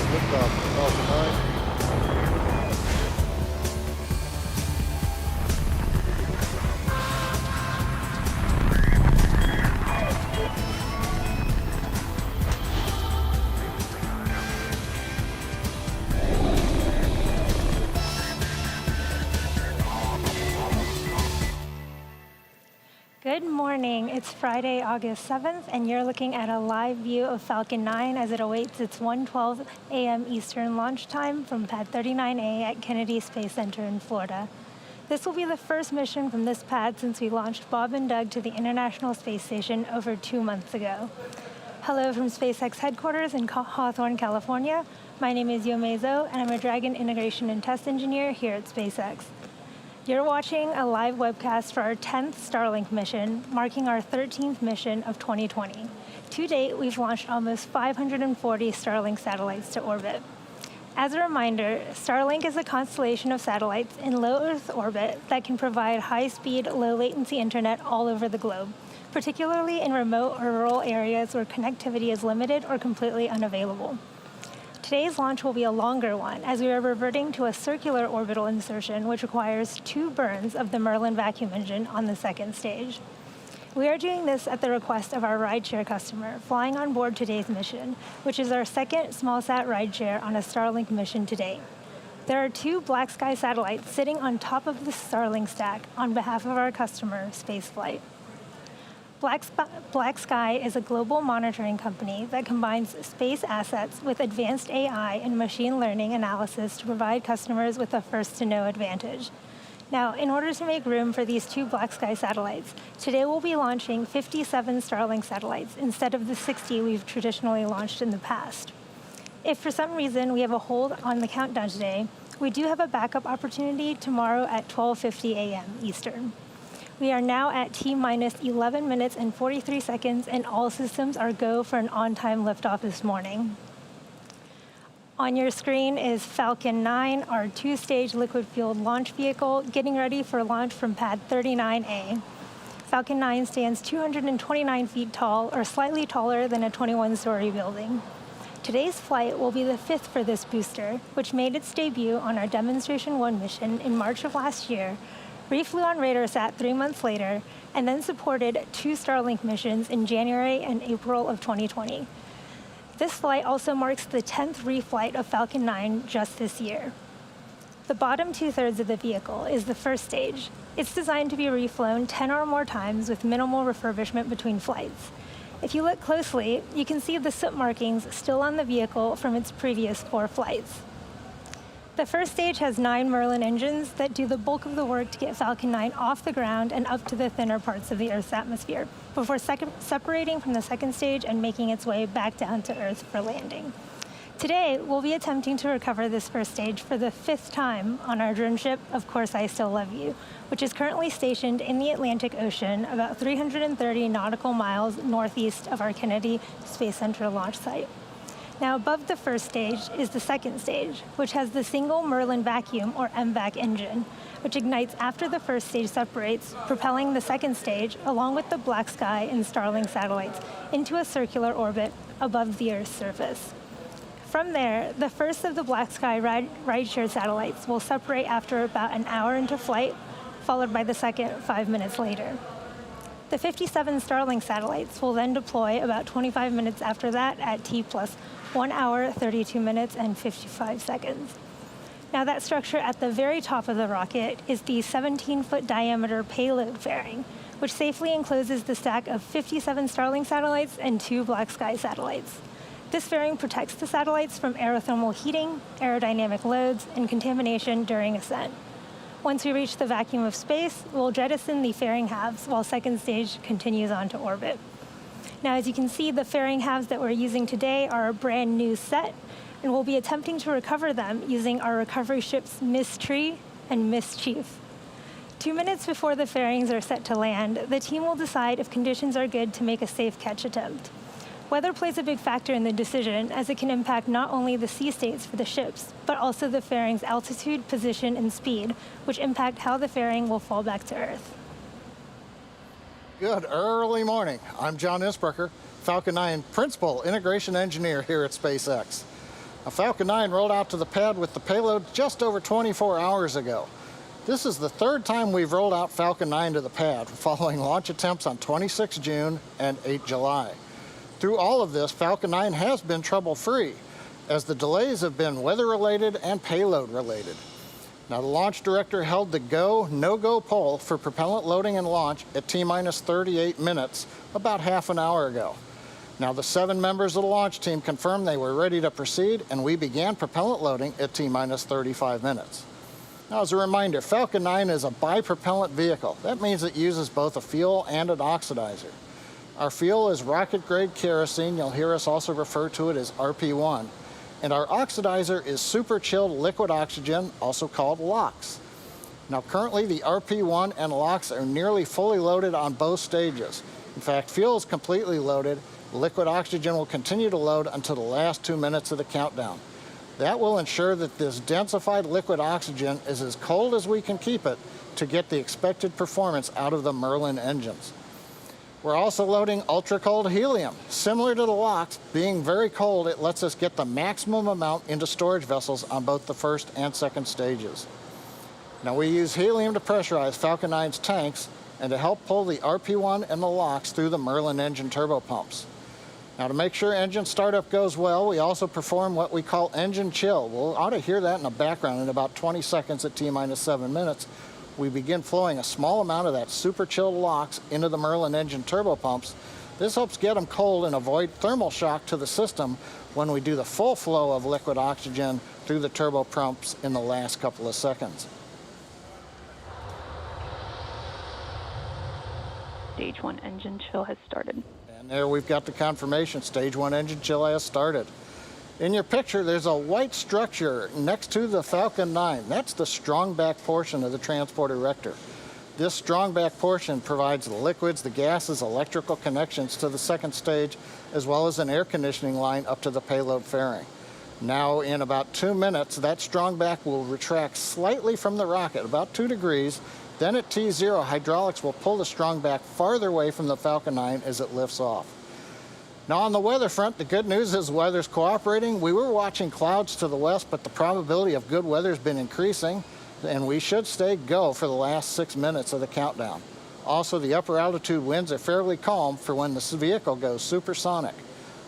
liftoff of Falcon 9. Good morning. It's Friday, August 7th, and you're looking at a live view of Falcon 9 as it awaits its 1:12 a.m. Eastern launch time from Pad 39A at Kennedy Space Center in Florida. This will be the first mission from this pad since we launched Bob and Doug to the International Space Station over 2 months ago. Hello from SpaceX headquarters in Hawthorne, California. My name is Yomezo, and I'm a Dragon Integration and Test Engineer here at SpaceX. You're watching a live webcast for our 10th Starlink mission, marking our 13th mission of 2020. To date, we've launched almost 540 Starlink satellites to orbit. As a reminder, Starlink is a constellation of satellites in low Earth orbit that can provide high-speed, low-latency internet all over the globe, particularly in remote or rural areas where connectivity is limited or completely unavailable. Today's launch will be a longer one, as we are reverting to a circular orbital insertion, which requires 2 burns of the Merlin vacuum engine on the second stage. We are doing this at the request of our rideshare customer, flying on board today's mission, which is our second smallsat rideshare on a Starlink mission to date. There are 2 BlackSky satellites sitting on top of the Starlink stack on behalf of our customer, Spaceflight. BlackSky is a global monitoring company that combines space assets with advanced AI and machine learning analysis to provide customers with a first-to-know advantage. Now, in order to make room for these 2 BlackSky satellites, today we'll be launching 57 Starlink satellites instead of the 60 we've traditionally launched in the past. If for some reason we have a hold on the countdown today, we do have a backup opportunity tomorrow at 12:50 a.m. Eastern. We are now at T-minus 11 minutes and 43 seconds, and all systems are go for an on-time liftoff this morning. On your screen is Falcon 9, our 2-stage liquid-fueled launch vehicle, getting ready for launch from Pad 39A. Falcon 9 stands 229 feet tall, or slightly taller than a 21-story building. Today's flight will be the 5th for this booster, which made its debut on our Demonstration 1 mission in March of last year, reflew on RadarSat 3 months later, and then supported 2 Starlink missions in January and April of 2020. This flight also marks the 10th reflight of Falcon 9 just this year. The bottom 2/3 of the vehicle is the first stage. It's designed to be reflown 10 or more times with minimal refurbishment between flights. If you look closely, you can see the soot markings still on the vehicle from its previous 4 flights. The first stage has 9 Merlin engines that do the bulk of the work to get Falcon 9 off the ground and up to the thinner parts of the Earth's atmosphere, before separating from the second stage and making its way back down to Earth for landing. Today, we'll be attempting to recover this first stage for the 5th time on our drone ship, Of Course I Still Love You, which is currently stationed in the Atlantic Ocean about 330 nautical miles northeast of our Kennedy Space Center launch site. Now, above the first stage is the second stage, which has the single Merlin vacuum, or MVAC engine, which ignites after the first stage separates, propelling the second stage, along with the BlackSky and Starlink satellites, into a circular orbit above the Earth's surface. From there, the first of the BlackSky rideshare satellites will separate after about an hour into flight, followed by the second 5 minutes later. The 57 Starlink satellites will then deploy about 25 minutes after that at T+1 hour, 32 minutes, and 55 seconds. Now, that structure at the very top of the rocket is the 17-foot diameter payload fairing, which safely encloses the stack of 57 Starlink satellites and 2 BlackSky satellites. This fairing protects the satellites from aerothermal heating, aerodynamic loads, and contamination during ascent. Once we reach the vacuum of space, we'll jettison the fairing halves while second stage continues on to orbit. Now, as you can see, the fairing halves that we're using today are a brand new set, and we'll be attempting to recover them using our recovery ships Mystery and Mischief. 2 minutes before the fairings are set to land, the team will decide if conditions are good to make a safe catch attempt. Weather plays a big factor in the decision, as it can impact not only the sea states for the ships, but also the fairing's altitude, position, and speed, which impact how the fairing will fall back to Earth. Good early morning. I'm John Isbrecher, Falcon 9 Principal Integration Engineer here at SpaceX. A Falcon 9 rolled out to the pad with the payload just over 24 hours ago. This is the third time we've rolled out Falcon 9 to the pad, following launch attempts on 26 June and 8 July. Through all of this, Falcon 9 has been trouble-free, as the delays have been weather-related and payload-related. Now, the launch director held the go, no-go poll for propellant loading and launch at T-minus 38 minutes, about half an hour ago. Now, the 7 members of the launch team confirmed they were ready to proceed, and we began propellant loading at T-minus 35 minutes. Now, as a reminder, Falcon 9 is a bipropellant vehicle. That means it uses both a fuel and an oxidizer. Our fuel is rocket-grade kerosene. You'll hear us also refer to it as RP1. And our oxidizer is super-chilled liquid oxygen, also called LOX. Now, currently, the RP1 and LOX are nearly fully loaded on both stages. In fact, fuel is completely loaded. Liquid oxygen will continue to load until the last 2 minutes of the countdown. That will ensure that this densified liquid oxygen is as cold as we can keep it to get the expected performance out of the Merlin engines. We're also loading ultra-cold helium. Similar to the LOX, being very cold, it lets us get the maximum amount into storage vessels on both the first and second stages. Now, we use helium to pressurize Falcon 9's tanks and to help pull the RP1 and the LOX through the Merlin engine turbopumps. Now, to make sure engine startup goes well, we also perform what we call engine chill. We'll ought to hear that in the background in about 20 seconds at T-minus 7 minutes. We begin flowing a small amount of that super chilled LOX into the Merlin engine turbopumps. This helps get them cold and avoid thermal shock to the system when we do the full flow of liquid oxygen through the turbopumps in the last couple of seconds. Stage 1 engine chill has started. And there we've got the confirmation. Stage 1 engine chill has started. In your picture, there's a white structure next to the Falcon 9. That's the strong back portion of the transport erector. This strong back portion provides the liquids, the gases, electrical connections to the second stage, as well as an air conditioning line up to the payload fairing. Now, in about 2 minutes, that strong back will retract slightly from the rocket, about 2 degrees. Then at T0, hydraulics will pull the strong back farther away from the Falcon 9 as it lifts off. Now, on the weather front, the good news is weather's cooperating. We were watching clouds to the west, but the probability of good weather has been increasing, and we should stay go for the last 6 minutes of the countdown. Also, the upper altitude winds are fairly calm for when this vehicle goes supersonic.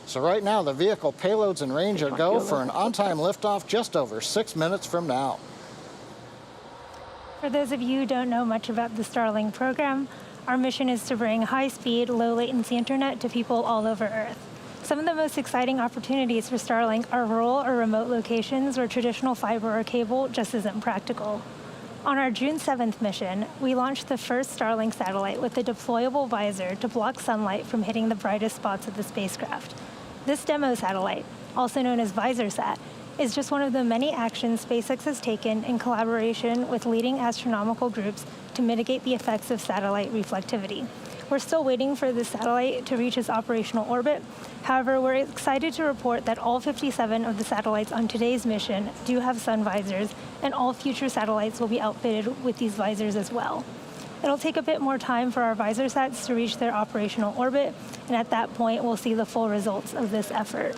So right now, the vehicle payloads and range are go for an on-time liftoff just over 6 minutes from now. For those of you who don't know much about the Starlink program, our mission is to bring high-speed, low-latency internet to people all over Earth. Some of the most exciting opportunities for Starlink are rural or remote locations where traditional fiber or cable just isn't practical. On our June 7th mission, we launched the first Starlink satellite with a deployable visor to block sunlight from hitting the brightest spots of the spacecraft. This demo satellite, also known as VisorSat, is just one of the many actions SpaceX has taken in collaboration with leading astronomical groups to mitigate the effects of satellite reflectivity. We're still waiting for the satellite to reach its operational orbit. However, we're excited to report that all 57 of the satellites on today's mission do have sun visors, and all future satellites will be outfitted with these visors as well. It'll take a bit more time for our VisorSats to reach their operational orbit, and at that point, we'll see the full results of this effort.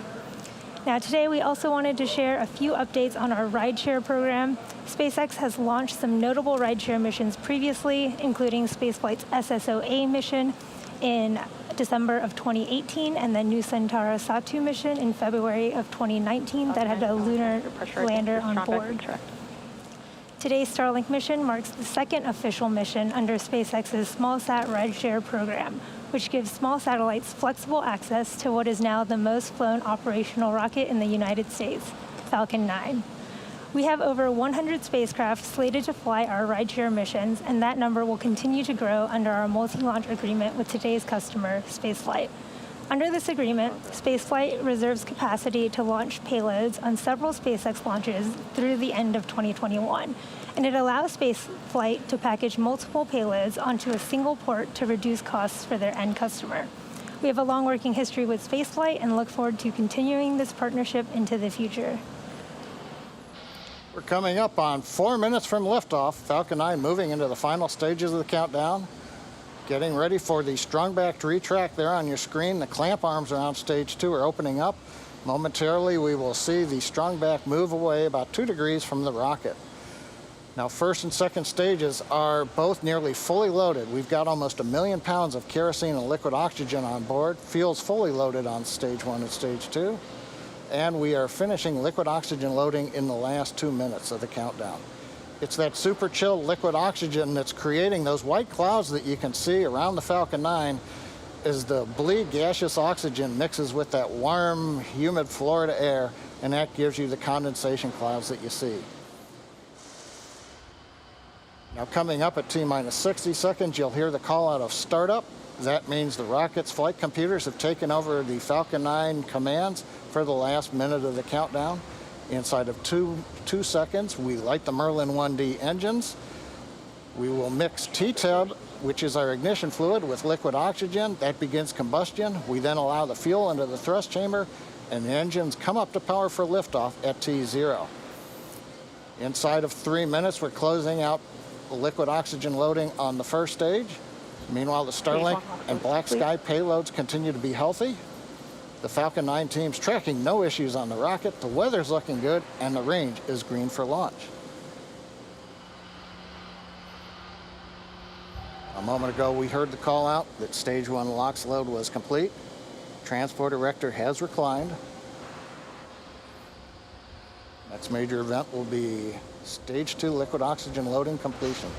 Now, today we also wanted to share a few updates on our rideshare program. SpaceX has launched some notable rideshare missions previously, including Spaceflight's SSOA mission in December of 2018 and the New Centaur Satu mission in February of 2019 that had a lunar lander on board. Today's Starlink mission marks the second official mission under SpaceX's SmallSat rideshare program, which gives small satellites flexible access to what is now the most flown operational rocket in the United States, Falcon 9. We have over 100 spacecraft slated to fly our rideshare missions, and that number will continue to grow under our multi-launch agreement with today's customer, Spaceflight. Under this agreement, Spaceflight reserves capacity to launch payloads on several SpaceX launches through the end of 2021, and it allows Spaceflight to package multiple payloads onto a single port to reduce costs for their end customer. We have a long working history with Spaceflight and look forward to continuing this partnership into the future. We're coming up on 4 minutes from liftoff. Falcon 9 moving into the final stages of the countdown. Getting ready for the strong back to retract there on your screen. The clamp arms around stage 2 are opening up. Momentarily, we will see the strong back move away about 2 degrees from the rocket. Now, first and second stages are both nearly fully loaded. We've got almost 1 million pounds of kerosene and liquid oxygen on board. Fuel's fully loaded on stage 1 and stage 2. And we are finishing liquid oxygen loading in the last 2 minutes of the countdown. It's that super chilled liquid oxygen that's creating those white clouds that you can see around the Falcon 9 as the bleed gaseous oxygen mixes with that warm, humid Florida air, and that gives you the condensation clouds that you see. Now, coming up at T-minus 60 seconds, you'll hear the call out of startup. That means the rocket's flight computers have taken over the Falcon 9 commands for the last minute of the countdown. Inside of two seconds, we light the Merlin 1D engines. We will mix T-TED, which is our ignition fluid, with liquid oxygen. That begins combustion. We then allow the fuel into the thrust chamber, and the engines come up to power for liftoff at T0. Inside of 3 minutes, we're closing out liquid oxygen loading on the first stage. Meanwhile, the Starlink and BlackSky payloads continue to be healthy. The Falcon 9 team's tracking no issues on the rocket, the weather's looking good, and the range is green for launch. A moment ago, we heard the call out that stage 1 LOX load was complete. Transport erector has reclined. Next major event will be stage 2 liquid oxygen loading completion.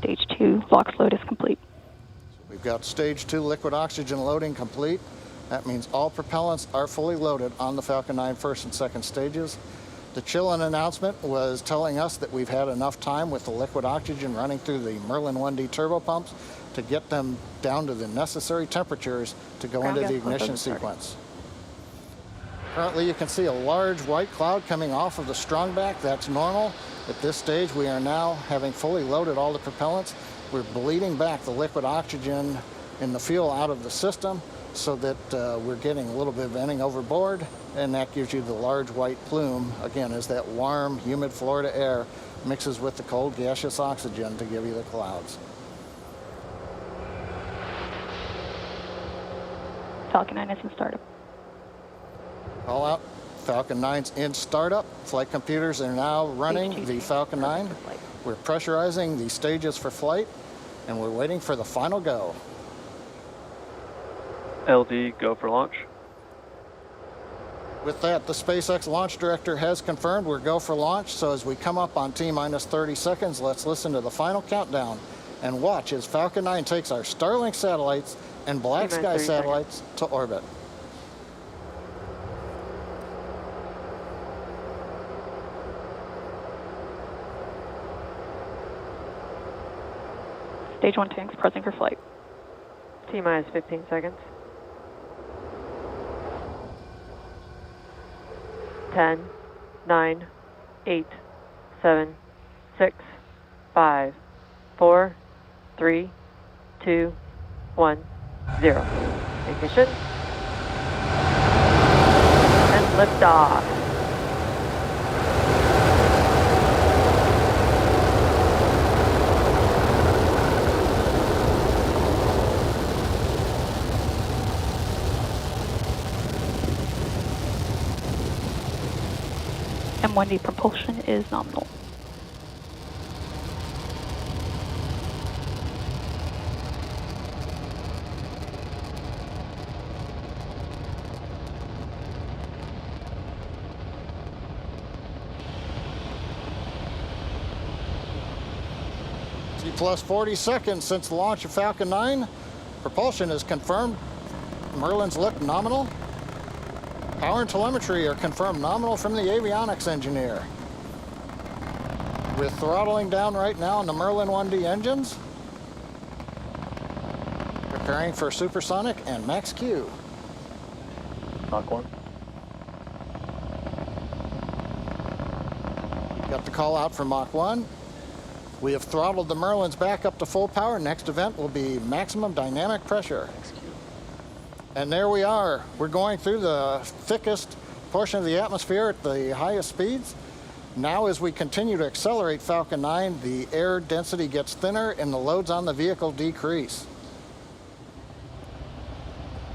Stage 2 LOX load is complete. We've got stage 2 liquid oxygen loading complete. That means all propellants are fully loaded on the Falcon 9 first and second stages. The chill-in announcement was telling us that we've had enough time with the liquid oxygen running through the Merlin 1D turbo pumps to get them down to the necessary temperatures to go into the ignition sequence. Currently, you can see a large white cloud coming off of the strong back. That's normal. At this stage, we are now having fully loaded all the propellants. We're bleeding back the liquid oxygen and the fuel out of the system so that we're getting a little bit of venting overboard, and that gives you the large white plume, again, as that warm, humid Florida air mixes with the cold gaseous oxygen to give you the clouds. Falcon 9 is in startup. Call out. Falcon 9's in startup. Flight computers are now running the Falcon 9. We're pressurizing the stages for flight, and we're waiting for the final go. LD, go for launch. With that, the SpaceX launch director has confirmed we're go for launch. So as we come up on T-minus 30 seconds, let's listen to the final countdown and watch as Falcon 9 takes our Starlink satellites and BlackSky satellites to orbit. Stage 1 tanks pressing for flight. T-minus 15 seconds. 10, 9, 8, 7, 6, 5, 4, 3, 2, 1, 0. Ignition. And liftoff. M1D propulsion is nominal. Plus 40 seconds since the launch of Falcon 9. Propulsion is confirmed. Merlin's look nominal. Power and telemetry are confirmed nominal from the avionics engineer. We're throttling down right now on the Merlin 1D engines. Preparing for supersonic and max Q. Mach 1. Got the call out for Mach 1. We have throttled the Merlins back up to full power. Next event will be maximum dynamic pressure. And there we are. We're going through the thickest portion of the atmosphere at the highest speeds. Now as we continue to accelerate Falcon 9, the air density gets thinner and the loads on the vehicle decrease.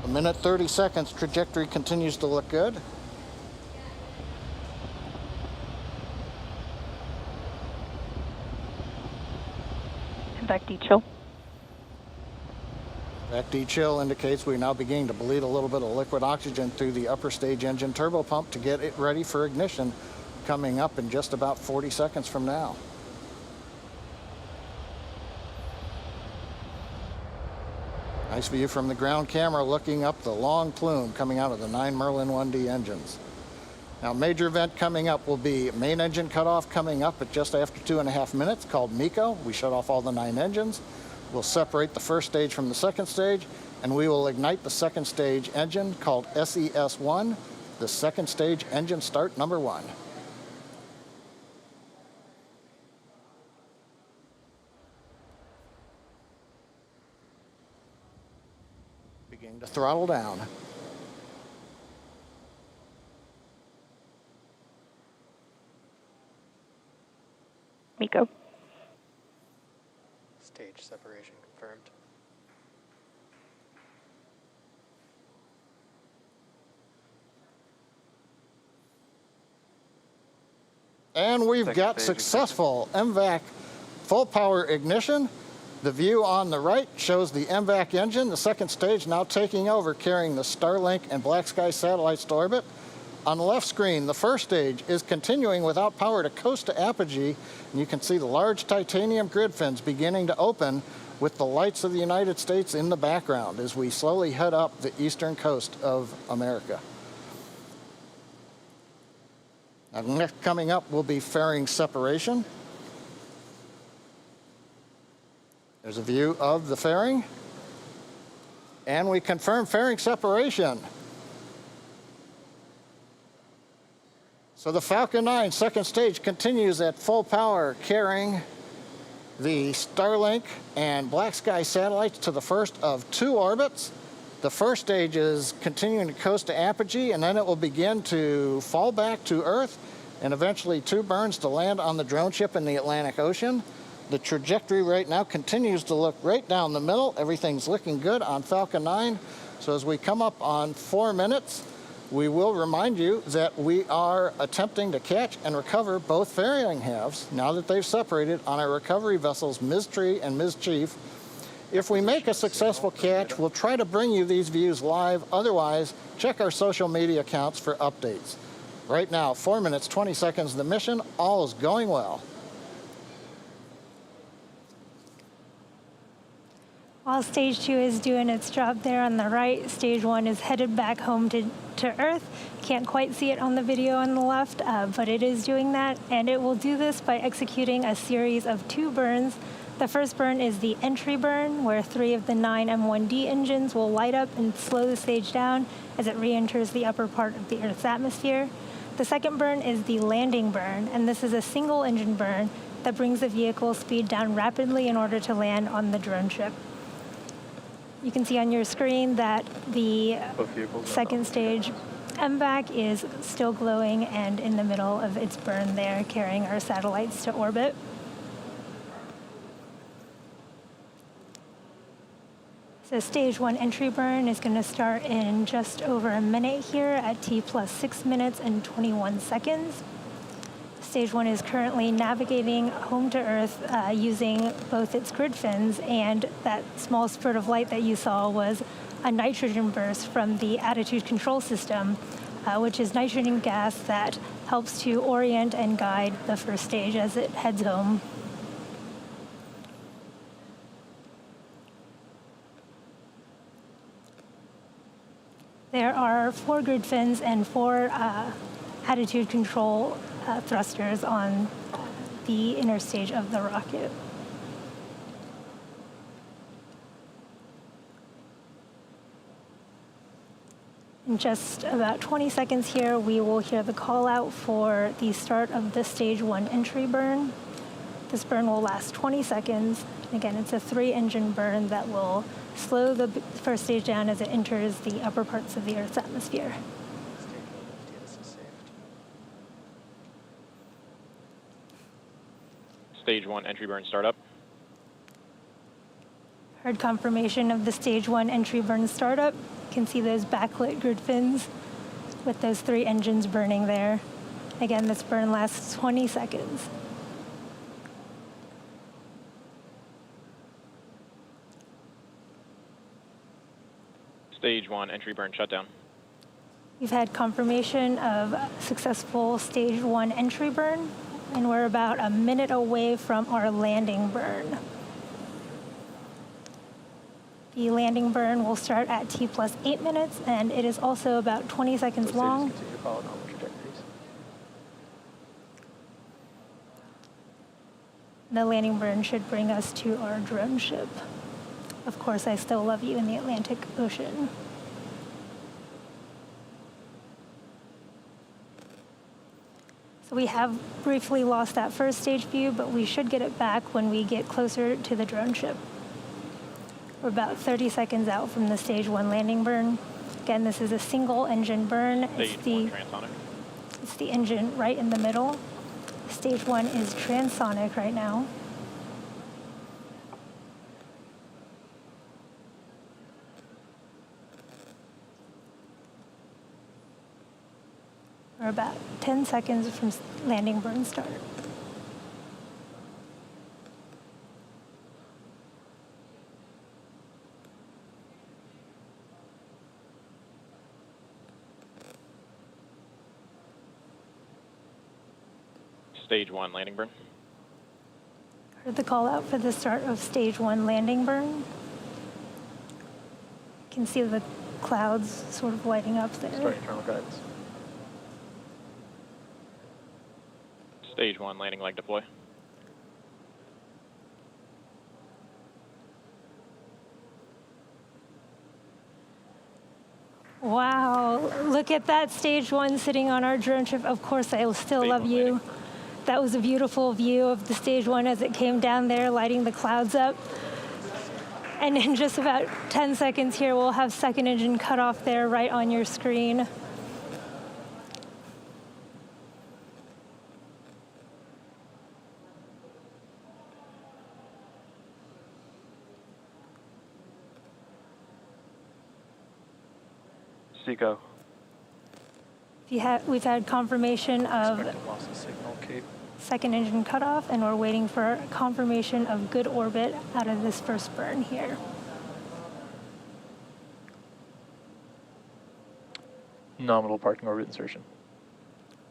A minute 30 seconds, trajectory continues to look good. Back dechill. That dechill indicates we're now beginning to bleed a little bit of liquid oxygen through the upper stage engine turbo pump to get it ready for ignition, coming up in just about 40 seconds from now. Nice view from the ground camera looking up the long plume coming out of the 9 Merlin 1D engines. Now, major event coming up will be main engine cutoff coming up at just after 2.5 minutes, called MECO. We shut off all the 9 engines. We'll separate the first stage from the second stage, and we will ignite the second stage engine called SES-1, the second stage engine start number 1. Beginning to throttle down. MECO. Stage separation confirmed. And we've Second got stage successful MVAC full power ignition. The view on the right shows the MVAC engine, the second stage now taking over, carrying the Starlink and BlackSky satellites to orbit. On the left screen, the first stage is continuing without power to coast to apogee, and you can see the large titanium grid fins beginning to open with the lights of the United States in the background as we slowly head up the eastern coast of America. Now, next coming up will be fairing separation. There's a view of the fairing, and we confirm fairing separation. So the Falcon 9 second stage continues at full power, carrying the Starlink and BlackSky satellites to the first of 2 orbits. The first stage is continuing to coast to apogee, and then it will begin to fall back to Earth, and eventually 2 burns to land on the drone ship in the Atlantic Ocean. The trajectory right now continues to look right down the middle. Everything's looking good on Falcon 9. So as we come up on 4 minutes, we will remind you that we are attempting to catch and recover both fairing halves now that they've separated on our recovery vessels Ms. Tree and Ms. Chief. If we make a successful catch, we'll try to bring you these views live. Otherwise, check our social media accounts for updates. Right now, 4 minutes, 20 seconds of the mission. All is going well. While stage 2 is doing its job there on the right, stage 1 is headed back home to Earth. Can't quite see it on the video on the left, but it is doing that, and it will do this by executing a series of 2 burns. The first burn is the entry burn, where 3 of the 9 M1D engines will light up and slow the stage down as it re-enters the upper part of the Earth's atmosphere. The second burn is the landing burn, and this is a single engine burn that brings the vehicle's speed down rapidly in order to land on the drone ship. You can see on your screen that the second stage MVAC is still glowing and in the middle of its burn there, carrying our satellites to orbit. So stage 1 entry burn is going to start in just over a minute here at T plus 6 minutes and 21 seconds. Stage 1 is currently navigating home to Earth using both its grid fins, and that small spurt of light that you saw was a nitrogen burst from the attitude control system, which is nitrogen gas that helps to orient and guide the first stage as it heads home. There are 4 grid fins and 4 attitude control thrusters on the inner stage of the rocket. In just about 20 seconds here, we will hear the call out for the start of the stage 1 entry burn. This burn will last 20 seconds. Again, it's a 3-engine burn that will slow the first stage down as it enters the upper parts of the Earth's atmosphere. Stage 1 entry burn startup. Heard confirmation of the stage 1 entry burn startup. You can see those backlit grid fins with those 3 engines burning there. Again, this burn lasts 20 seconds. Stage 1 entry burn shutdown. We've had confirmation of successful stage 1 entry burn, and we're about a minute away from our landing burn. The landing burn will start at T plus 8 minutes, and it is also about 20 seconds long. Continue following normal trajectories. The landing burn should bring us to our drone ship. Of course, I still love you in the Atlantic Ocean. So we have briefly lost that first stage view, but we should get it back when we get closer to the drone ship. We're about 30 seconds out from the stage 1 landing burn. Again, this is a single engine burn. Stage 1 transonic. It's the engine right in the middle. Stage 1 is transonic right now. We're about 10 seconds from landing burn start. Stage 1 landing burn. Heard the call out for the start of stage 1 landing burn. You can see the clouds sort of lighting up there. Starting terminal guidance. Stage 1 landing leg deploy. Wow, look at that stage 1 sitting on our drone ship. Of course, I will still Stage love 1 you. landing. That was a beautiful view of the stage 1 as it came down there, lighting the clouds up. And in just about 10 seconds here, we'll have second engine cut off there right on your screen. Seco. We've had confirmation of Expected loss of signal, Cape. second engine cutoff, and we're waiting for confirmation of good orbit out of this first burn here. Nominal parking orbit insertion.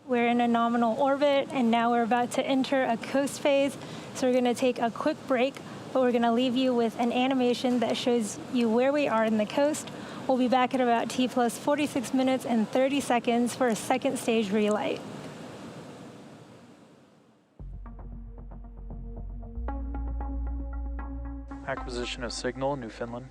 We're in a nominal orbit, and now we're about to enter a coast phase. So we're going to take a quick break, but we're going to leave you with an animation that shows you where we are in the coast. We'll be back at about T plus 46 minutes and 30 seconds for a second stage relight. Acquisition of signal, Newfoundland.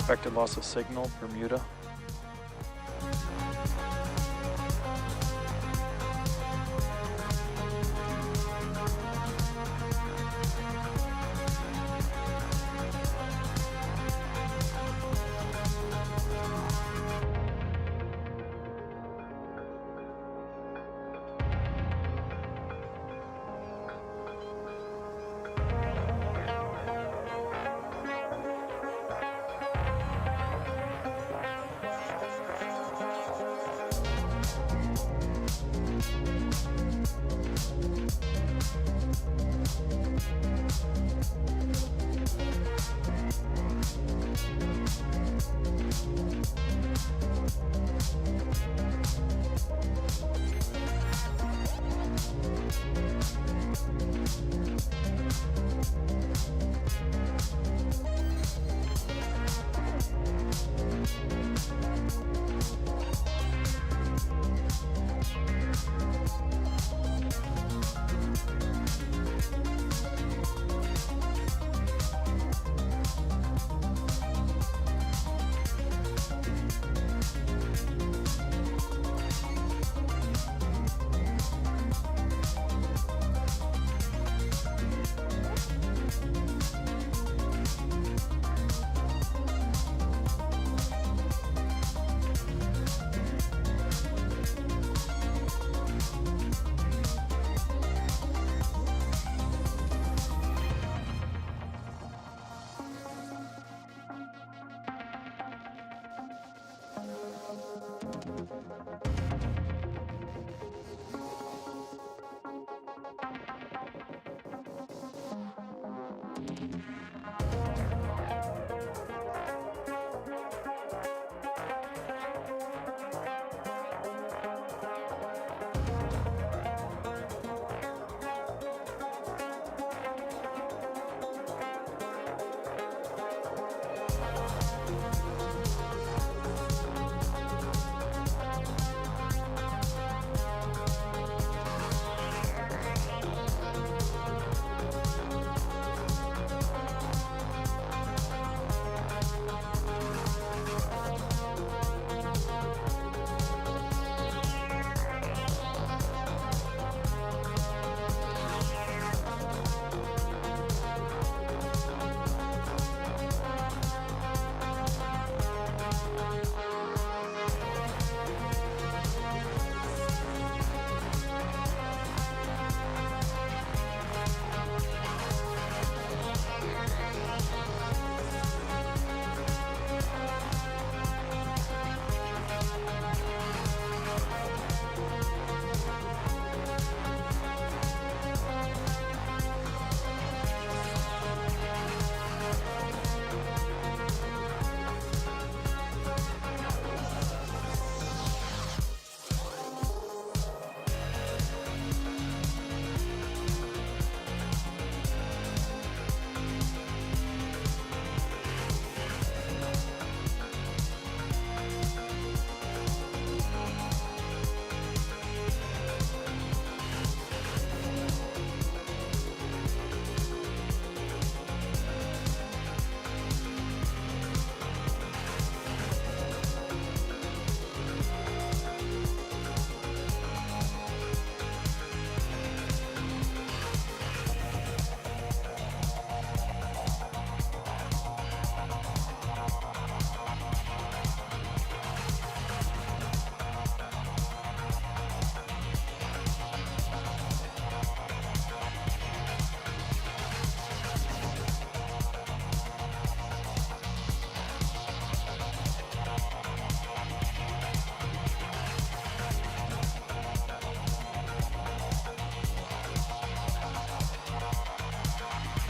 Expected loss of signal, Bermuda.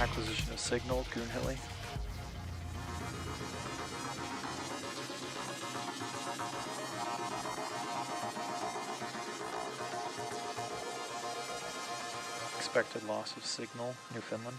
Acquisition of signal, Goonhilly. Expected loss of signal, Newfoundland.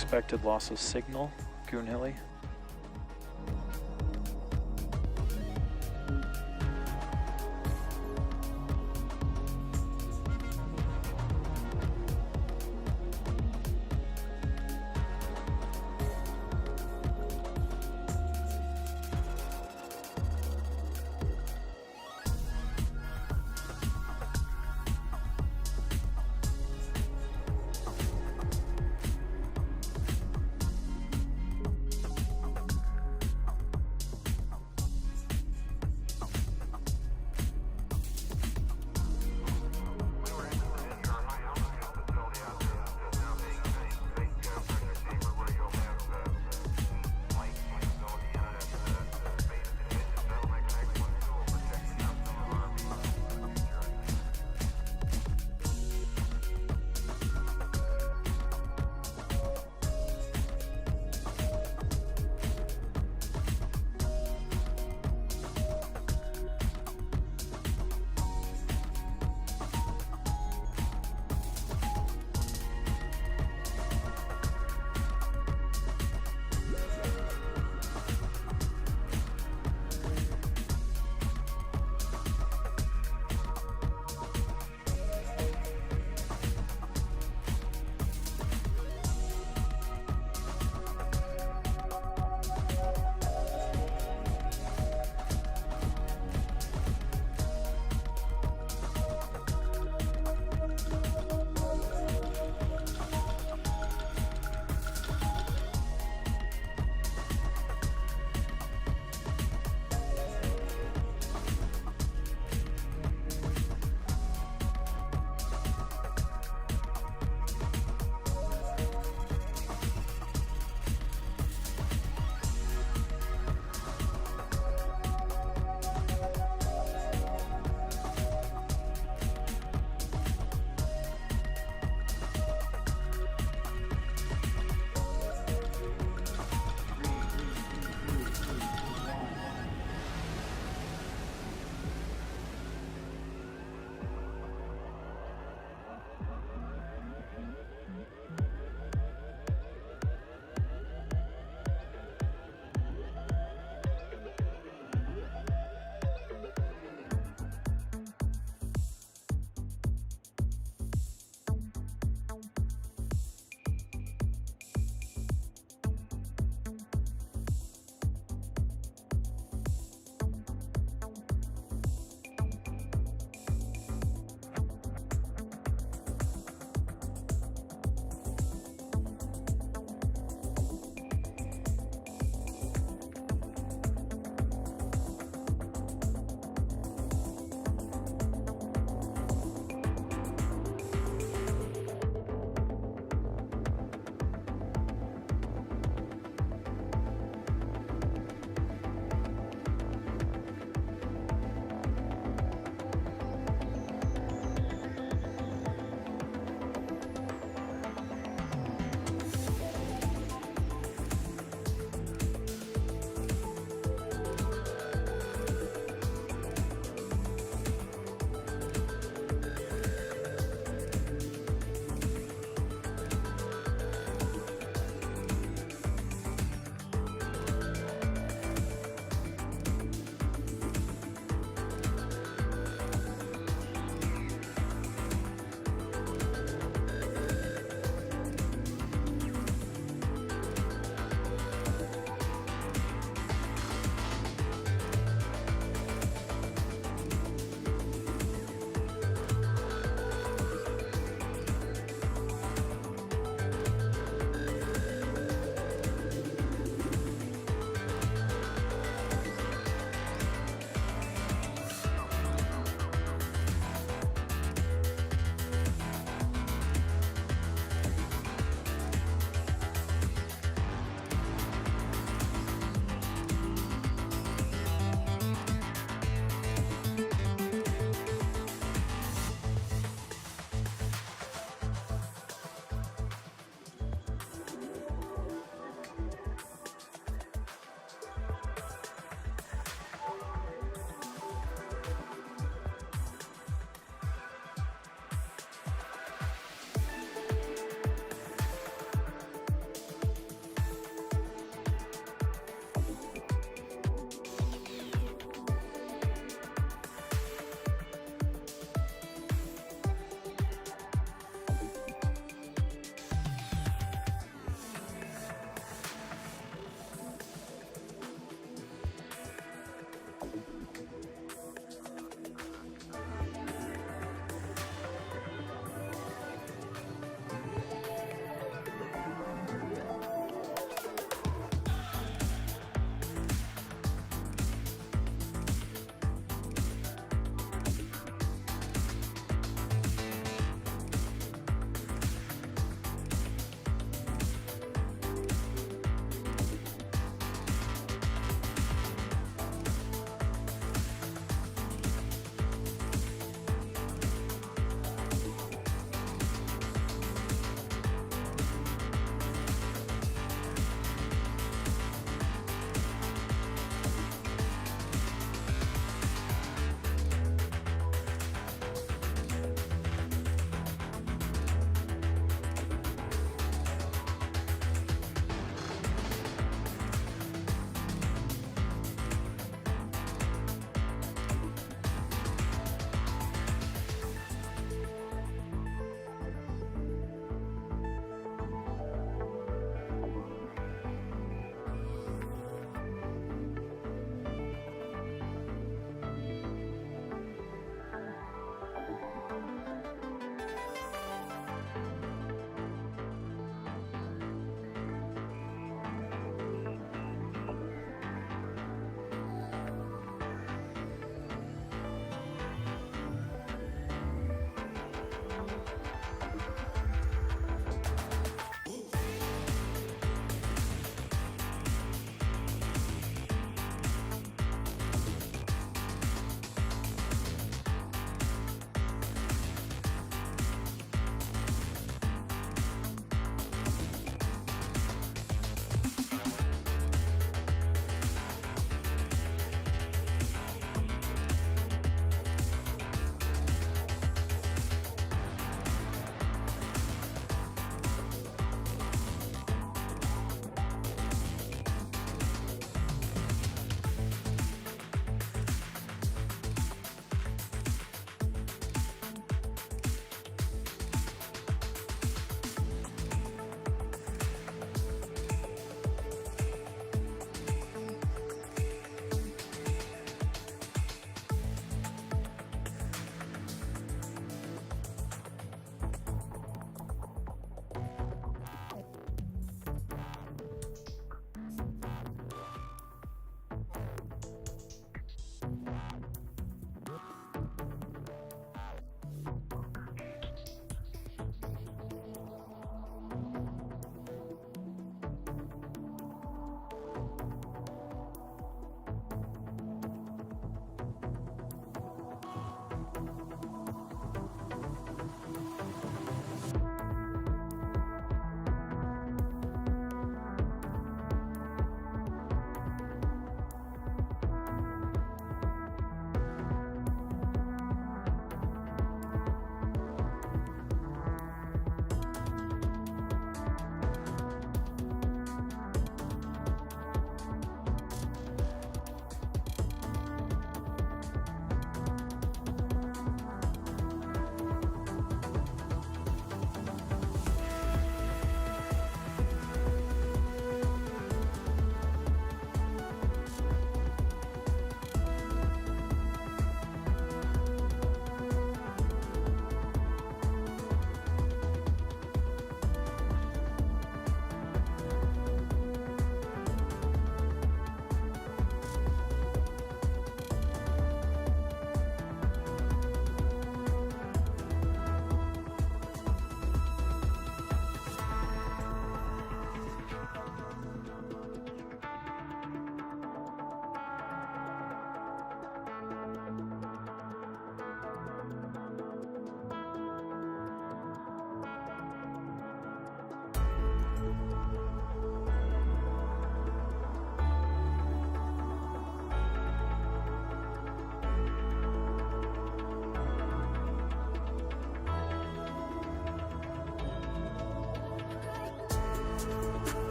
Unexpected loss of signal, Goonhilly.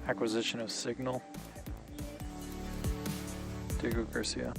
Acquisition of signal. Diego Garcia.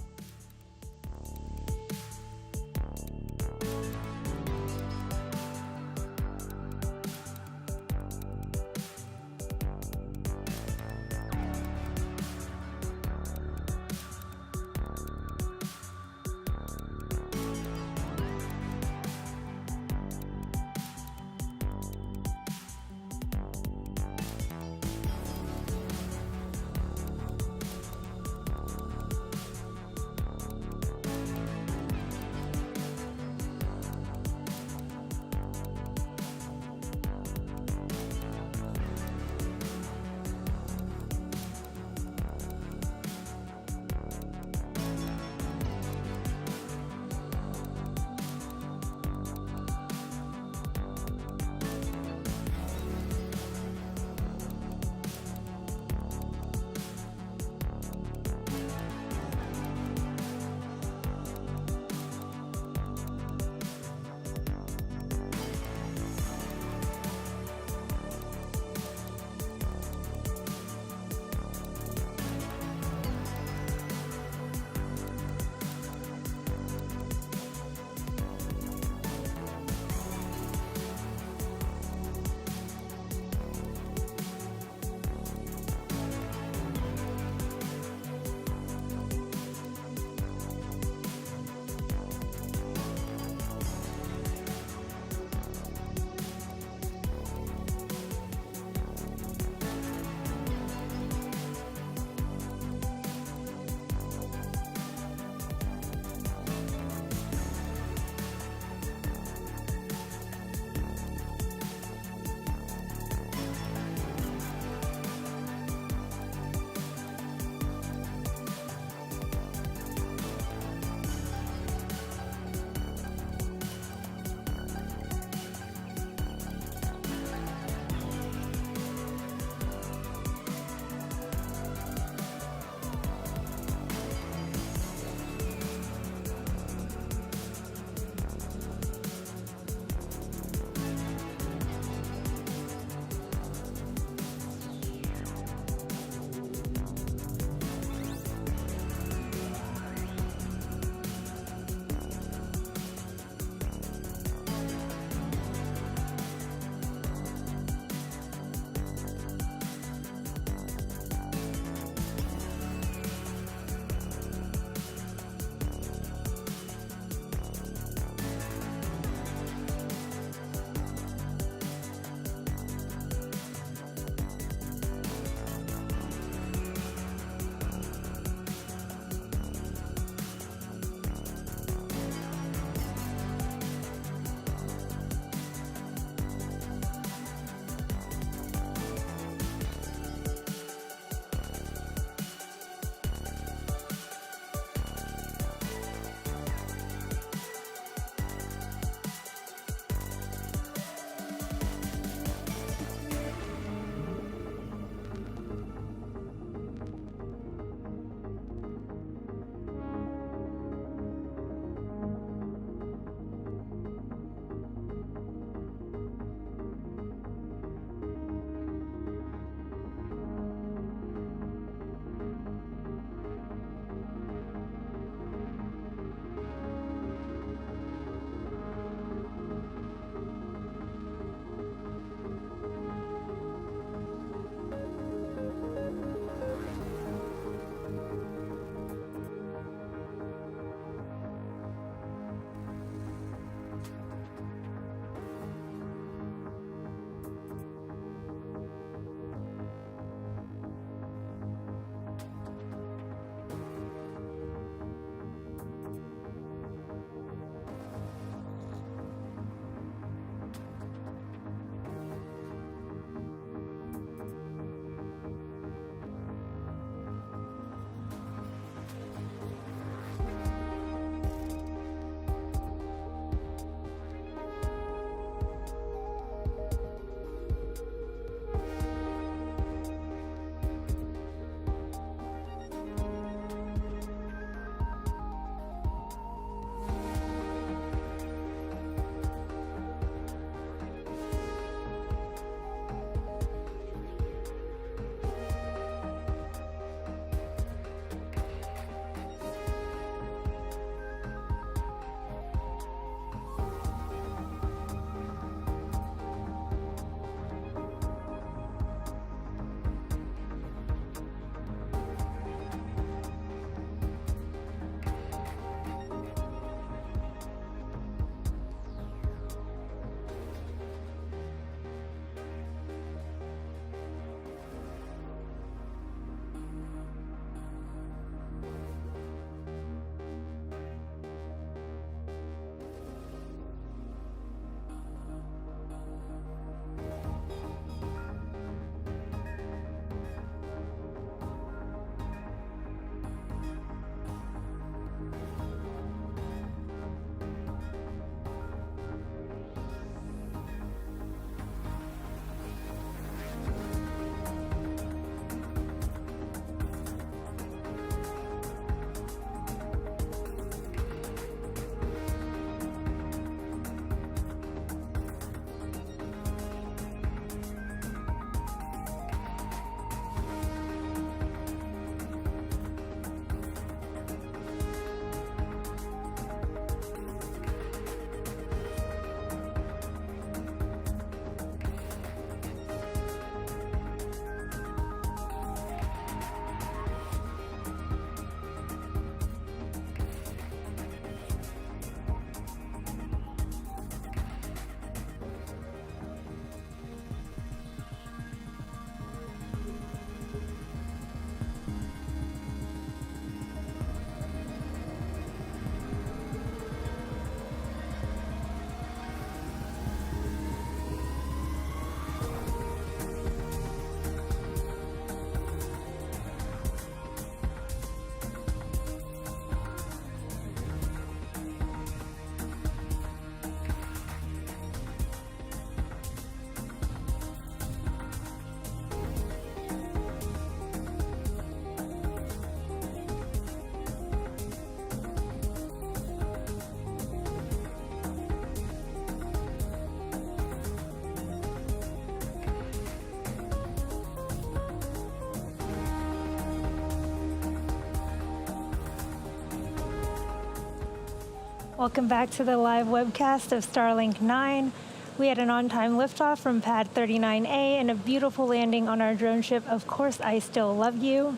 Welcome back to the live webcast of Starlink 9. We had an on-time liftoff from pad 39A and a beautiful landing on our drone ship, Of Course I Still Love You.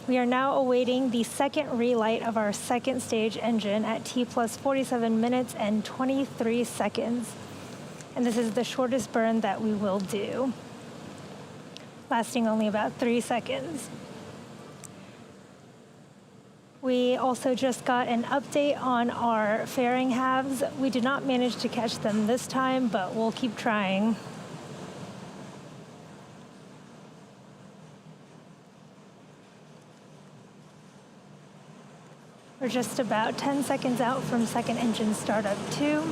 We are now awaiting the second relight of our second stage engine at T plus 47 minutes and 23 seconds. And this is the shortest burn that we will do, lasting only about 3 seconds. We also just got an update on our fairing halves. We did not manage to catch them this time, but we'll keep trying. We're just about 10 seconds out from second engine startup 2,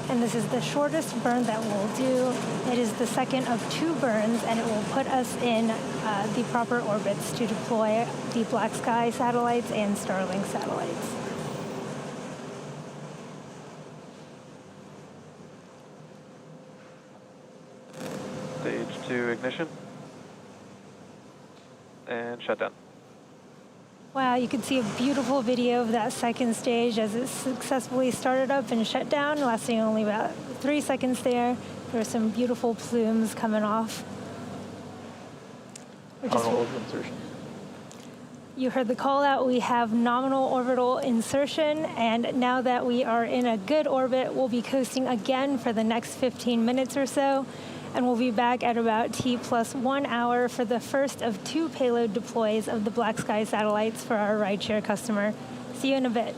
and this is the shortest burn that we'll do. It is the second of 2 burns, and it will put us in the proper orbits to deploy the BlackSky satellites and Starlink satellites. Stage 2 ignition. And shutdown. Wow, you can see a beautiful video of that second stage as it successfully started up and shut down, lasting only about 3 seconds there. There are some beautiful plumes coming off. Nominal orbital insertion. You heard the call out. We have nominal orbital insertion, and now that we are in a good orbit, we'll be coasting again for the next 15 minutes or so, and we'll be back at about T plus 1 hour for the first of 2 payload deploys of the BlackSky satellites for our rideshare customer. See you in a bit.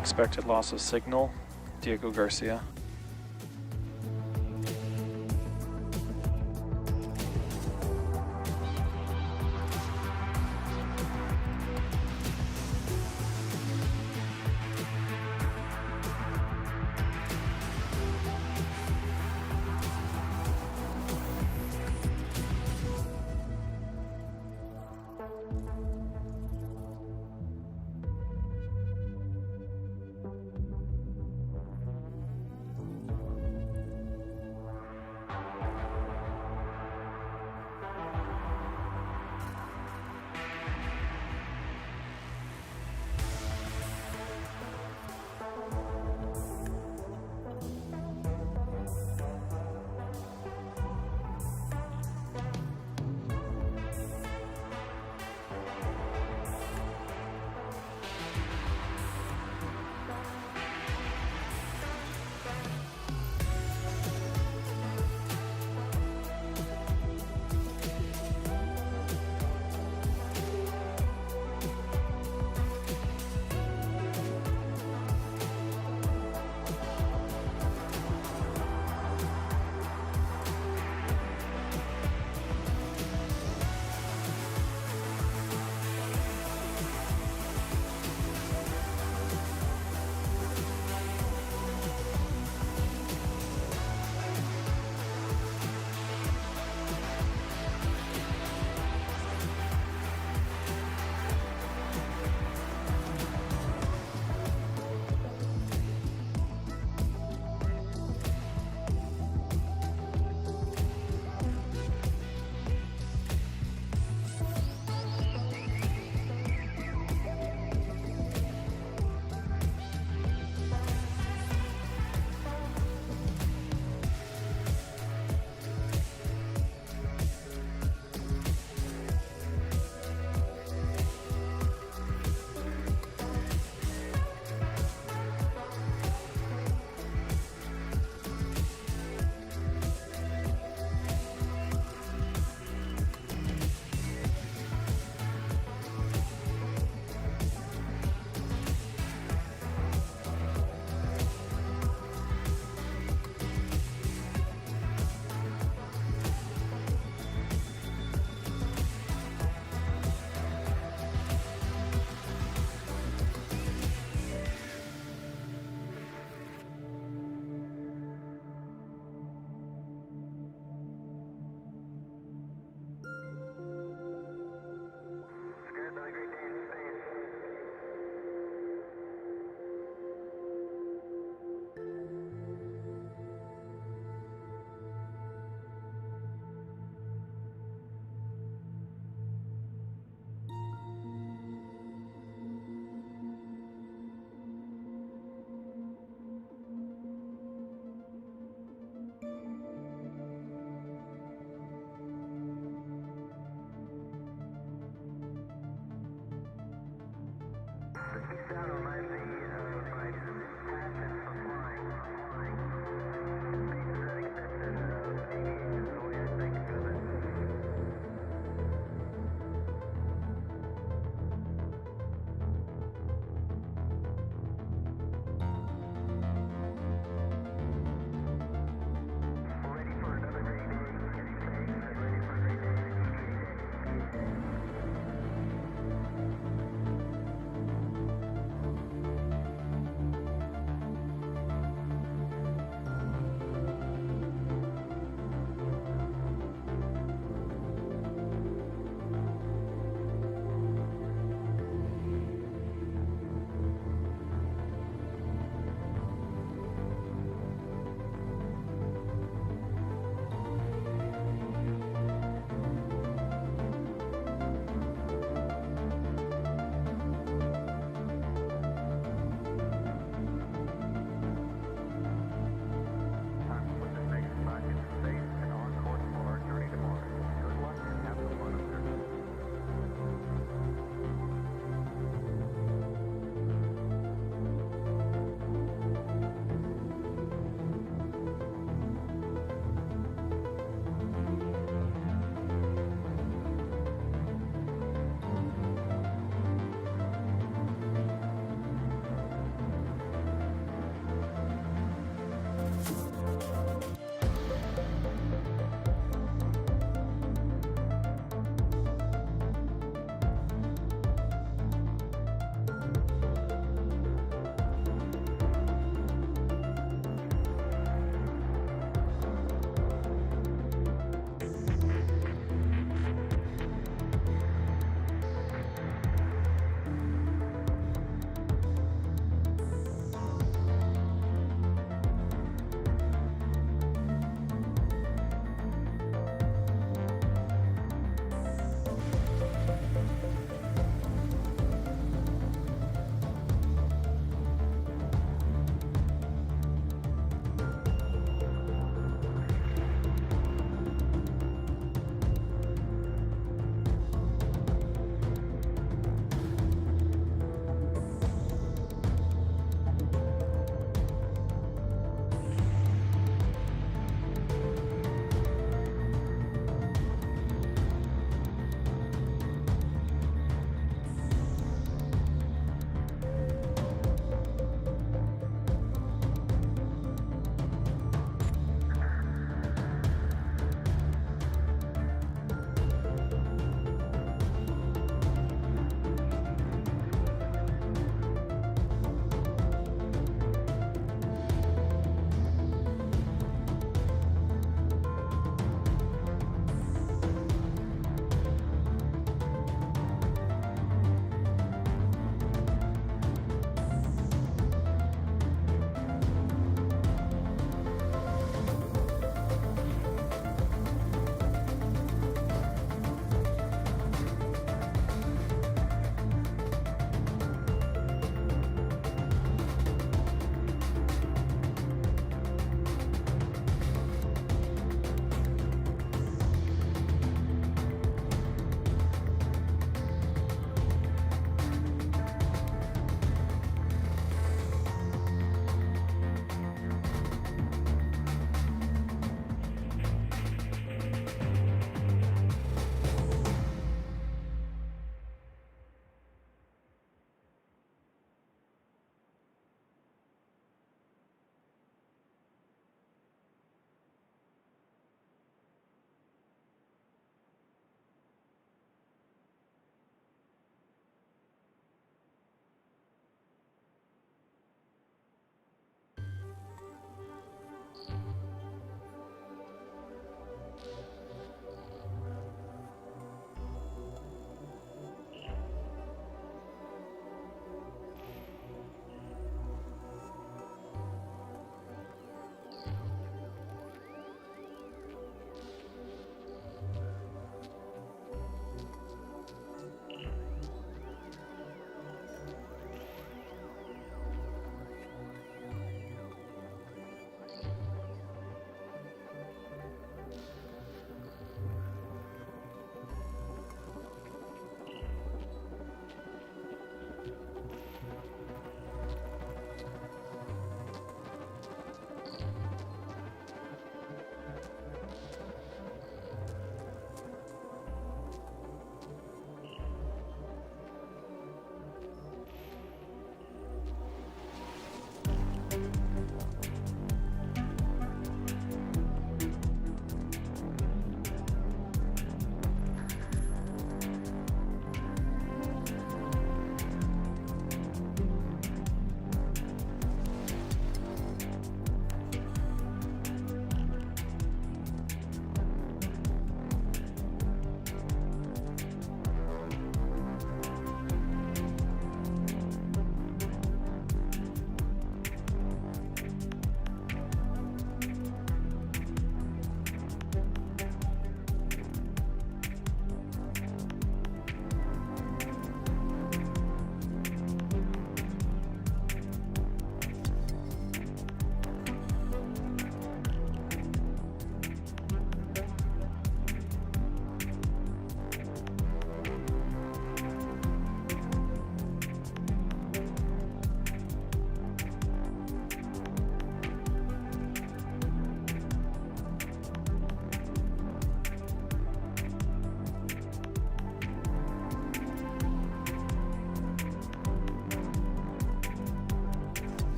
Expected loss of signal, Diego Garcia.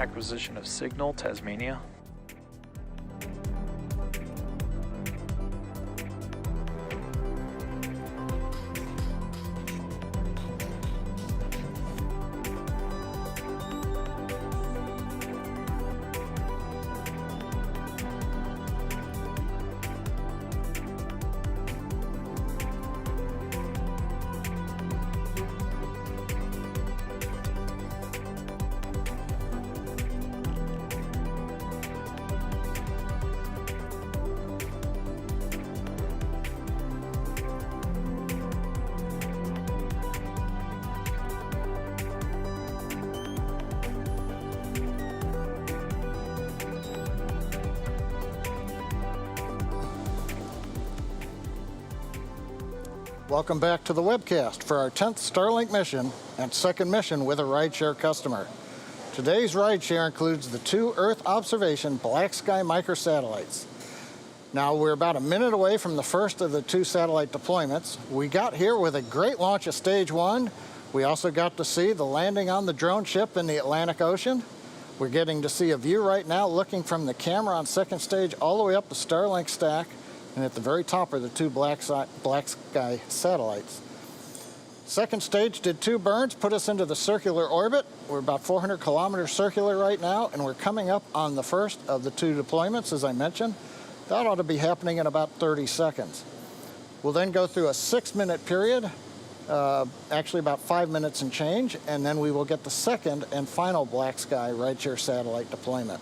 Acquisition of signal, Tasmania. Welcome back to the webcast for our 10th Starlink mission and second mission with a rideshare customer. Today's rideshare includes the 2 Earth observation BlackSky microsatellites. Now we're about a minute away from the first of the 2 satellite deployments. We got here with a great launch of stage 1. We also got to see the landing on the drone ship in the Atlantic Ocean. We're getting to see a view right now looking from the camera on second stage all the way up the Starlink stack. And at the very top are the 2 BlackSky satellites. Second stage did 2 burns, put us into the circular orbit. We're about 400 kilometers circular right now, and we're coming up on the first of the 2 deployments, as I mentioned. That ought to be happening in about 30 seconds. We'll then go through a 6-minute period, actually about 5 minutes and change, and then we will get the second and final BlackSky rideshare satellite deployment.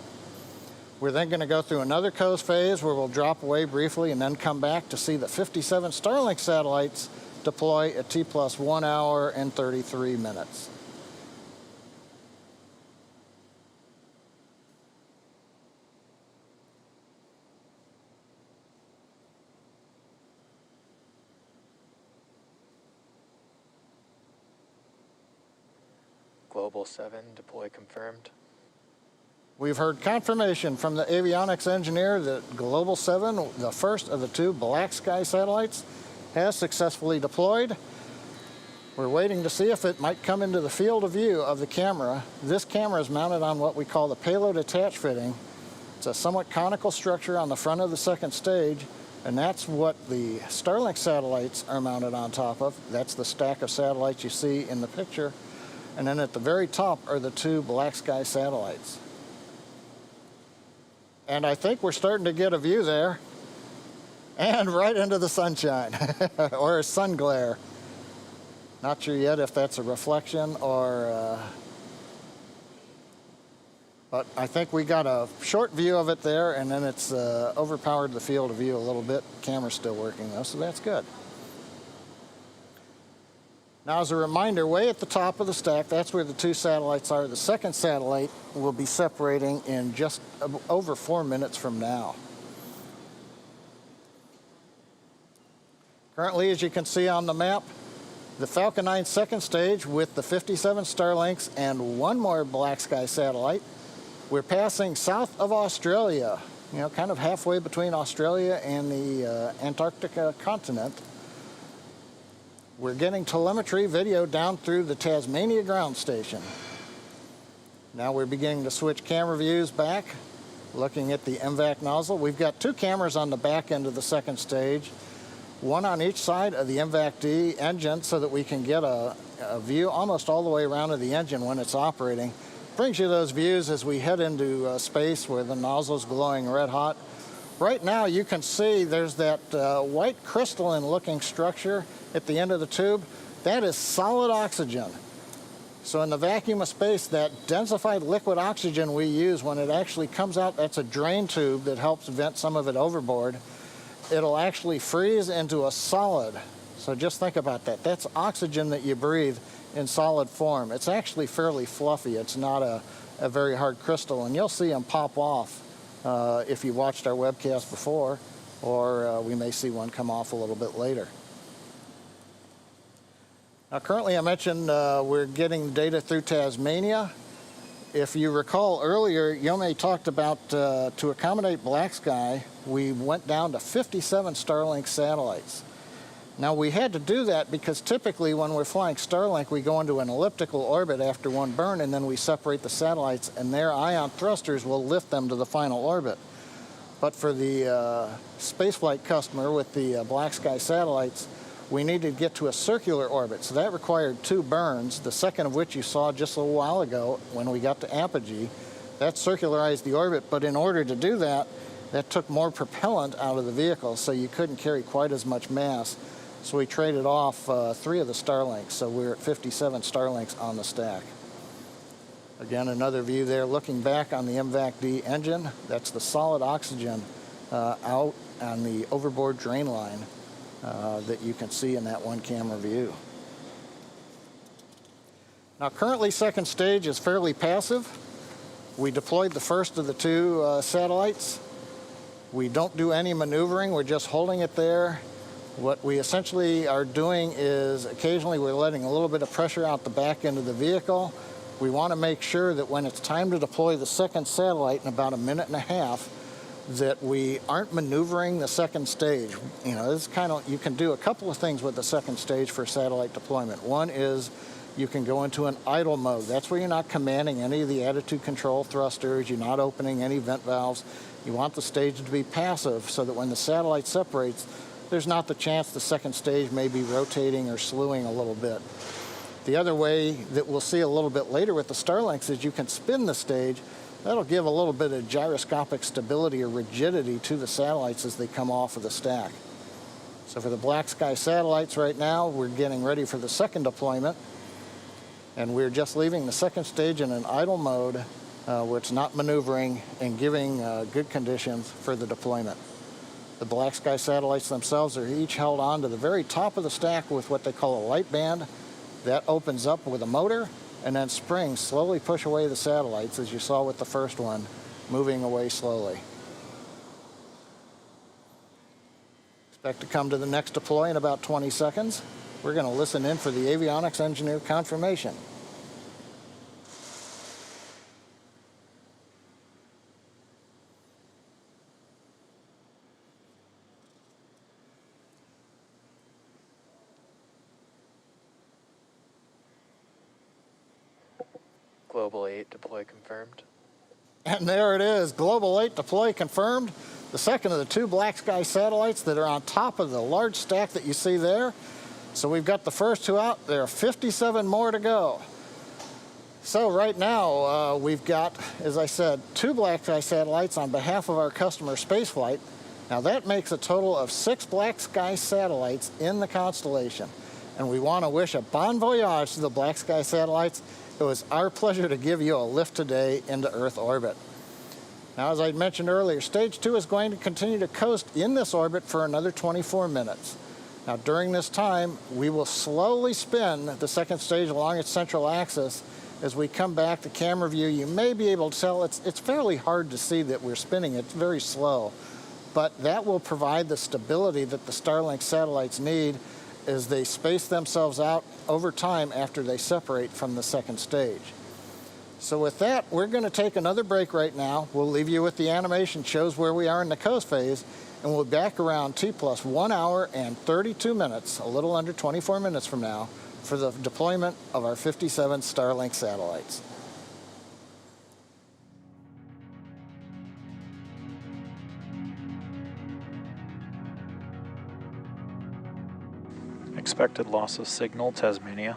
We're then going to go through another coast phase where we'll drop away briefly and then come back to see the 57 Starlink satellites deploy at T plus 1 hour and 33 minutes. Global 7, deploy confirmed. We've heard confirmation from the avionics engineer that Global 7, the first of the 2 BlackSky satellites, has successfully deployed. We're waiting to see if it might come into the field of view of the camera. This camera is mounted on what we call the payload attach fitting. It's a somewhat conical structure on the front of the second stage, and that's what the Starlink satellites are mounted on top of. That's the stack of satellites you see in the picture. And then at the very top are the 2 BlackSky satellites. And I think we're starting to get a view there. And right into the sunshine, or sun glare. Not sure yet if that's a reflection or... but I think we got a short view of it there, and then it's overpowered the field of view a little bit. Camera's still working though, so that's good. Now, as a reminder, way at the top of the stack, that's where the 2 satellites are. The second satellite will be separating in just over 4 minutes from now. Currently, as you can see on the map, the Falcon 9 second stage with the 57 Starlinks and 1 more BlackSky satellite. We're passing south of Australia, kind of halfway between Australia and the Antarctica continent. We're getting telemetry video down through the Tasmania ground station. Now we're beginning to switch camera views back, looking at the MVAC nozzle. We've got 2 cameras on the back end of the second stage, 1 on each side of the MVAC-D engine so that we can get a view almost all the way around to the engine when it's operating. Brings you those views as we head into space where the nozzle's glowing red hot. Right now you can see there's that white crystalline looking structure at the end of the tube. That is solid oxygen. So in the vacuum of space, that densified liquid oxygen we use when it actually comes out, that's a drain tube that helps vent some of it overboard. It'll actually freeze into a solid. So just think about that. That's oxygen that you breathe in solid form. It's actually fairly fluffy. It's not a very hard crystal, and you'll see them pop off if you watched our webcast before, or we may see one come off a little bit later. Now, currently I mentioned we're getting data through Tasmania. If you recall earlier, Yome talked about to accommodate BlackSky, we went down to 57 Starlink satellites. Now, we had to do that because typically when we're flying Starlink, we go into an elliptical orbit after one burn, and then we separate the satellites, and their ion thrusters will lift them to the final orbit. But for the Spaceflight customer with the BlackSky satellites, we needed to get to a circular orbit. So that required 2 burns, the second of which you saw just a little while ago when we got to apogee. That circularized the orbit, but in order to do that, that took more propellant out of the vehicle, so you couldn't carry quite as much mass. So we traded off 3 of the Starlinks, so we're at 57 Starlinks on the stack. Again, another view there looking back on the MVAC-D engine. That's the solid oxygen out on the overboard drain line that you can see in that one camera view. Now, currently, second stage is fairly passive. We deployed the first of the 2 satellites. We don't do any maneuvering, we're just holding it there. What we essentially are doing is occasionally we're letting a little bit of pressure out the back end of the vehicle. We want to make sure that when it's time to deploy the second satellite in about 1.5 minutes, that we aren't maneuvering the second stage. You know, this is kind of, you can do a couple of things with the second stage for satellite deployment. One is you can go into an idle mode. That's where you're not commanding any of the attitude control thrusters, you're not opening any vent valves. You want the stage to be passive so that when the satellite separates, there's not the chance the second stage may be rotating or slewing a little bit. The other way that we'll see a little bit later with the Starlinks is you can spin the stage. That'll give a little bit of gyroscopic stability or rigidity to the satellites as they come off of the stack. So for the BlackSky satellites right now, we're getting ready for the second deployment. And we're just leaving the second stage in an idle mode where it's not maneuvering and giving good conditions for the deployment. The BlackSky satellites themselves are each held on to the very top of the stack with what they call a light band. That opens up with a motor, and then springs slowly push away the satellites, as you saw with the first one, moving away slowly. Expect to come to the next deploy in about 20 seconds. We're going to listen in for the avionics engineer confirmation. Global 8 deploy confirmed. And there it is, Global 8 deploy confirmed. The second of the 2 BlackSky satellites that are on top of the large stack that you see there. So we've got the first 2 out. There are 57 more to go. So right now, we've got, as I said, 2 BlackSky satellites on behalf of our customer Spaceflight. Now that makes a total of 6 BlackSky satellites in the constellation. And we want to wish a bon voyage to the BlackSky satellites. It was our pleasure to give you a lift today into Earth orbit. Now, as I mentioned earlier, stage 2 is going to continue to coast in this orbit for another 24 minutes. Now, during this time, we will slowly spin the second stage along its central axis. As we come back to camera view, you may be able to tell it's fairly hard to see that we're spinning. It's very slow. But that will provide the stability that the Starlink satellites need as they space themselves out over time after they separate from the second stage. So with that, we're going to take another break right now. We'll leave you with the animation shows where we are in the coast phase, and we'll be back around T plus 1 hour and 32 minutes, a little under 24 minutes from now, for the deployment of our 57 Starlink satellites. Expected loss of signal, Tasmania.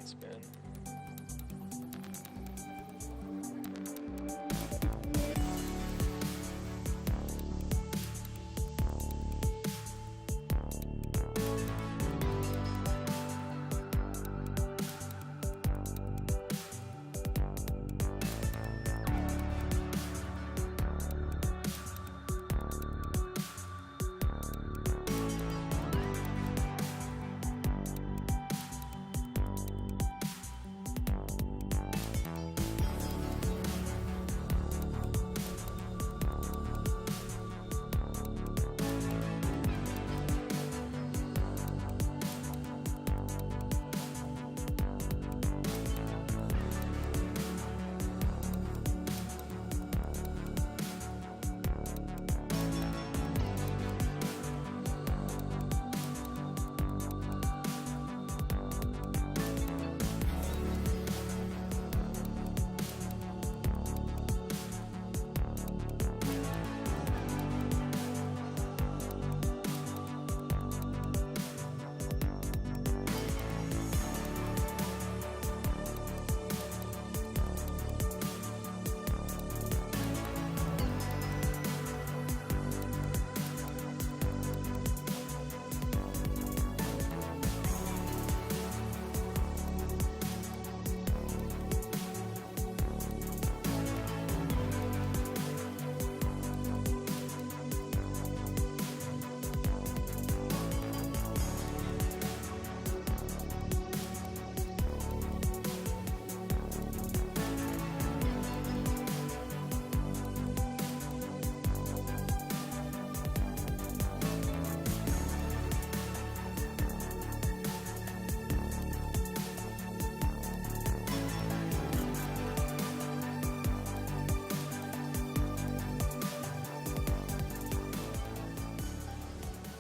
on spin.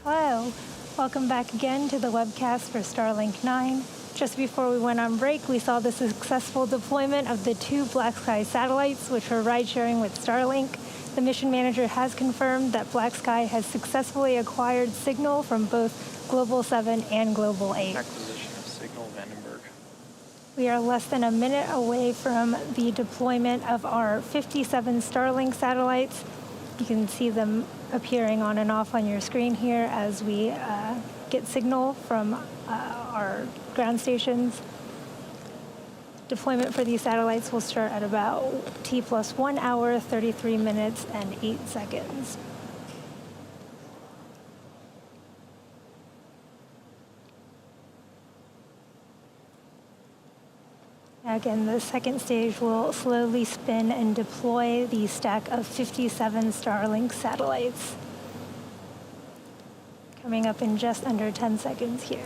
Hello, welcome back again to the webcast for Starlink 9. Just before we went on break, we saw the successful deployment of the 2 BlackSky satellites, which were ride-sharing with Starlink. The mission manager has confirmed that BlackSky has successfully acquired signal from both Global 7 and Global 8. Acquisition of signal, Vandenberg. We are less than a minute away from the deployment of our 57 Starlink satellites. You can see them appearing on and off on your screen here as we get signal from our ground stations. Deployment for these satellites will start at about T plus 1 hour, 33 minutes, and 8 seconds. Again, the second stage will slowly spin and deploy the stack of 57 Starlink satellites. Coming up in just under 10 seconds here.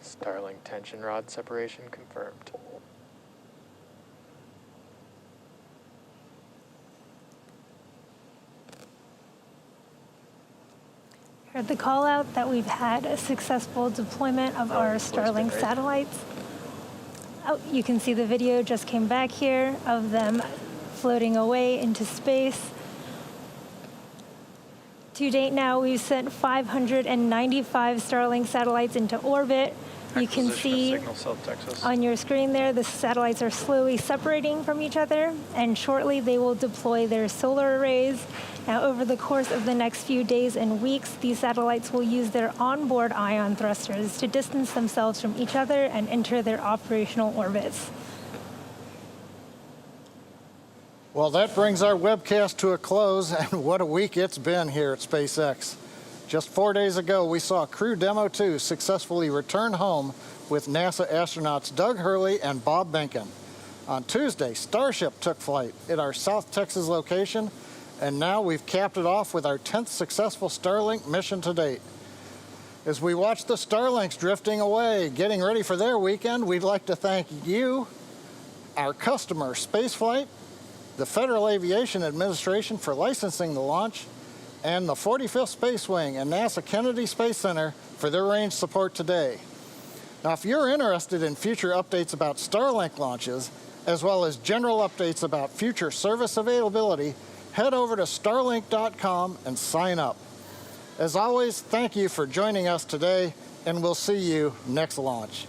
Starlink tension rod separation confirmed. Heard the call out that we've had a successful deployment of our Starlink satellites. Oh, you can see the video just came back here of them floating away into space. To date now, we've sent 595 Starlink satellites into orbit. You can see on your screen there, the satellites are slowly separating from each other, and shortly they will deploy their solar arrays. Now, over the course of the next few days and weeks, these satellites will use their onboard ion thrusters to distance themselves from each other and enter their operational orbits. Well, that brings our webcast to a close, and what a week it's been here at SpaceX. Just 4 days ago, we saw Crew Demo 2 successfully return home with NASA astronauts Doug Hurley and Bob Behnken. On Tuesday, Starship took flight at our South Texas location, and now we've capped it off with our 10th successful Starlink mission to date. As we watch the Starlinks drifting away, getting ready for their weekend, we'd like to thank you, our customer, Spaceflight, the Federal Aviation Administration for licensing the launch, and the 45th Space Wing and NASA Kennedy Space Center for their range support today. Now, if you're interested in future updates about Starlink launches, as well as general updates about future service availability, head over to starlink.com and sign up. As always, thank you for joining us today, and we'll see you next launch.